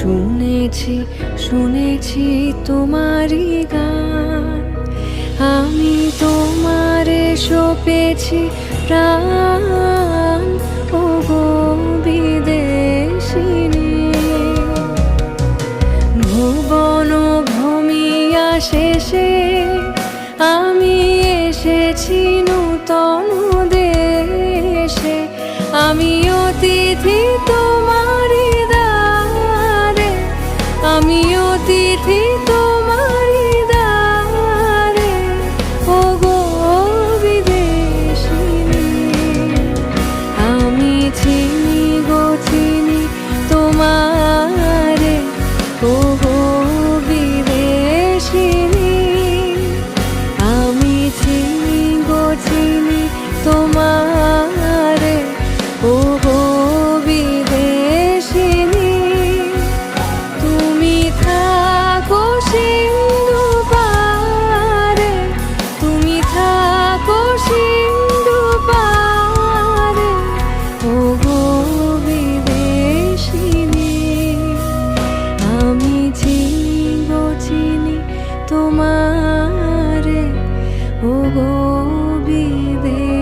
শুনেছি শুনেছি তোমারই গান, আমি তোমারে সপেছি প্রাণ। ও গো বিদেশিনী, ভুবন ভূমিয়া শেষে আমি এসেছি নূতন দেশে। আমি অতিথি তোমারি দ্বারে, আমি অতিথি তোমারি দ্বারে। ও গো বিদেশিনী, আমি চিনি গো চিনি তোমারে। ও গো বিদেশিনী, আমি চিনি গো চিনি তোমারে। ও গো বিদেশিনী, তুমি থাকো সিন্ধু পারে, তুমি থাকো সিন্ধু পারে। ও গো বিদেশিনী, আমি চিনি গো চিনি তোমারে। ও গো বিদেশিনী।